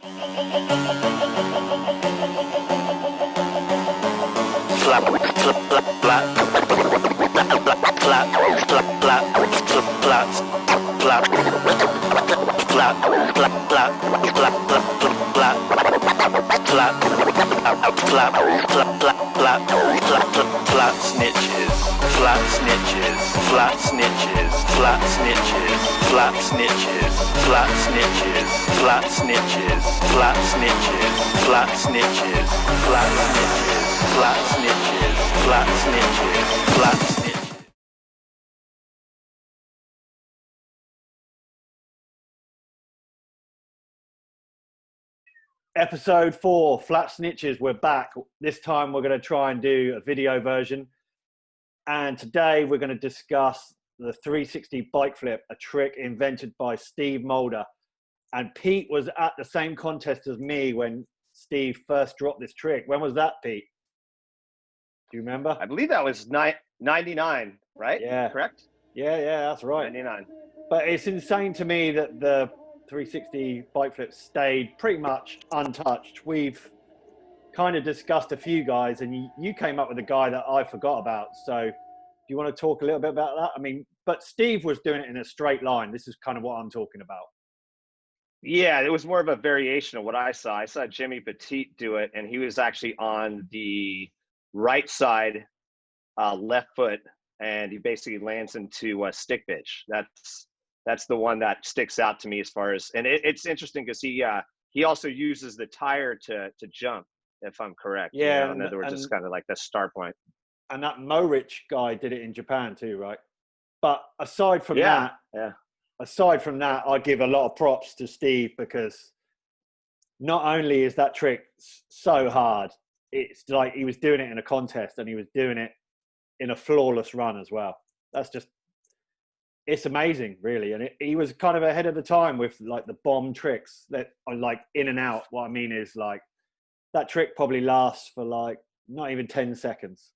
Flat snitches, flat snitches, flat snitches, flat snitches, flat snitches, flat snitches, flat snitches, flat snitches, flat snitches, flat snitches, flat snitches, flat snitches, flat snitches. Episode 4, Flat Snitches, we're back. This time we're going to try and do a video version. And today we're going to discuss the 360 bike flip, a trick invented by Steve Mulder. And Pete was at the same contest as me when Steve first dropped this trick. When was that, Pete? Do you remember? I believe that was 99, right? Yeah. Correct? Yeah, that's right. 99. But it's insane to me that the 360 bike flip stayed pretty much untouched. We've kind of discussed a few guys, and you came up with a guy that I forgot about. So do you want to talk a little bit about that? I mean, but Steve was doing it in a straight line. This is kind of what I'm talking about. Yeah, it was more of a variation of what I saw. I saw Jimmy Petit do it, and he was actually on the right side, left foot, and he basically lands into a stick bitch. That's the one that sticks out to me as far as, and it's interesting because he also uses the tire to jump, if I'm correct. Yeah. You know? In other words, it's kind of like the start point. And that Morich guy did it in Japan too, right? But aside from that, I give a lot of props to Steve, because not only is that trick so hard, it's like he was doing it in a contest and he was doing it in a flawless run as well. It's amazing, really. And he was kind of ahead of the time with like the bomb tricks that are like in and out. What I mean is, like, that trick probably lasts for like not even 10 seconds.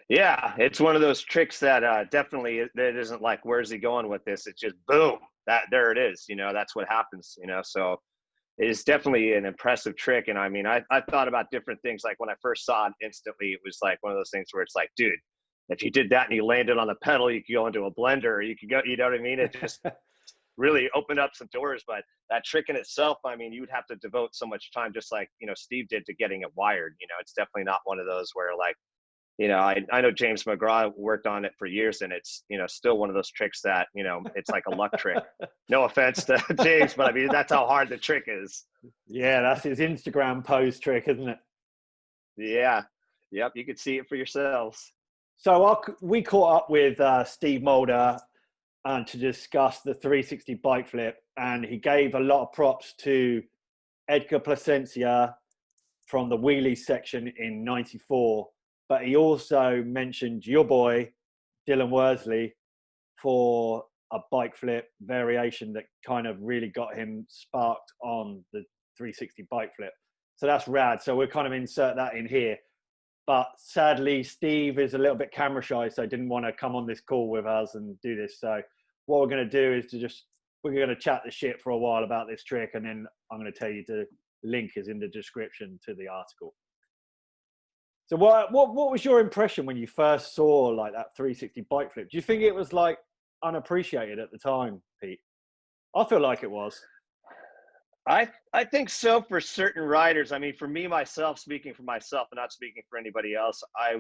Yeah, it's one of those tricks that definitely, it isn't like, where's he going with this? It's just boom, there it is. You know, that's what happens, you know. So it is definitely an impressive trick. And I mean, I thought about different things. Like when I first saw it instantly, it was like one of those things where it's like, dude, if you did that and you landed on the pedal, you could go into a blender, or you could go, you know what I mean? It just really opened up some doors. But that trick in itself, I mean, you would have to devote so much time, just like, you know, Steve did, to getting it wired. You know, it's definitely not one of those where, like, you know, I know James McGraw worked on it for years, and it's, you know, still one of those tricks that, you know, it's like a luck trick. No offense to James, but I mean, that's how hard the trick is. Yeah, that's his Instagram post trick, isn't it? Yeah. Yep. You could see it for yourselves. So we caught up with Steve Mulder to discuss the 360 bike flip, and he gave a lot of props to Edgar Placencia from the wheelie section in '94, but he also mentioned your boy Dylan Worsley for a bike flip variation that kind of really got him sparked on the 360 bike flip. So that's rad. So we'll kind of insert that in here. But sadly, Steve is a little bit camera shy, so didn't want to come on this call with us and do this. So what we're going to do is we're going to chat the shit for a while about this trick, and then I'm going to tell you the link is in the description to the article. So what was your impression when you first saw like that 360 bike flip? Do you think it was like unappreciated at the time, Pete? I feel like it was. I think so for certain riders. I mean, for me, myself, speaking for myself and not speaking for anybody else, I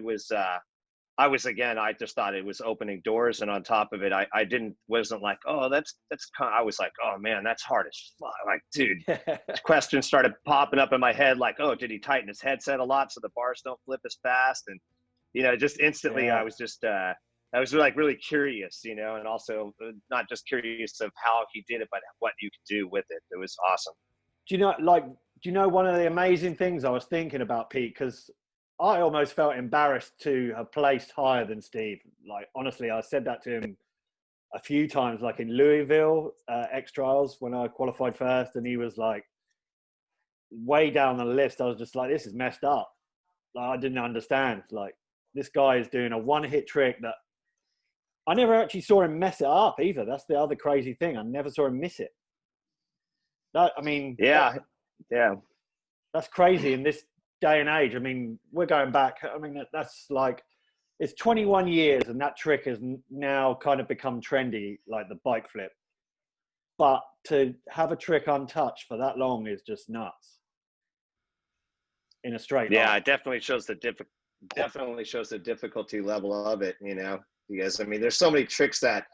again, I just thought it was opening doors. And on top of it, wasn't like, oh, that's kind of, I was like, oh man, that's hard as fuck. Like, dude, questions started popping up in my head. Like, oh, did he tighten his headset a lot so the bars don't flip as fast? And, you know, just instantly, I was like really curious, you know, and also not just curious of how he did it, but what you could do with it. It was awesome. Do you know one of the amazing things I was thinking about, Pete? Because I almost felt embarrassed to have placed higher than Steve. Like, honestly, I said that to him a few times, like in Louisville X Trials when I qualified first, and he was like way down the list. I was just like, this is messed up. Like, I didn't understand. Like, this guy is doing a one-hit trick that I never actually saw him mess it up either. That's the other crazy thing. I never saw him miss it. That, I mean, Yeah. that's crazy in this day and age. I mean, we're going back. I mean, that's like, it's 21 years and that trick has now kind of become trendy, like the bike flip. But to have a trick untouched for that long is just nuts. In a straight line. Yeah, it definitely shows the difficulty level of it, you know, because I mean, there's so many tricks that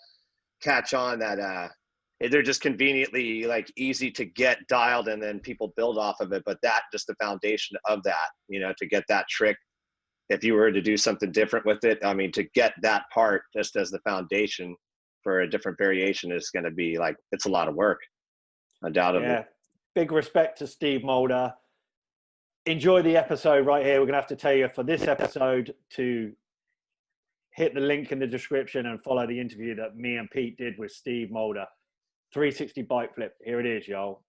catch on that they're just conveniently like easy to get dialed and then people build off of it. But that just the foundation of that, you know, to get that trick, if you were to do something different with it, I mean, to get that part just as the foundation for a different variation is going to be like, it's a lot of work, undoubtedly. Yeah. Big respect to Steve Mulder. Enjoy the episode right here. We're going to have to tell you for this episode to hit the link in the description and follow the interview that me and Pete did with Steve Mulder. 360 bike flip. Here it is, y'all.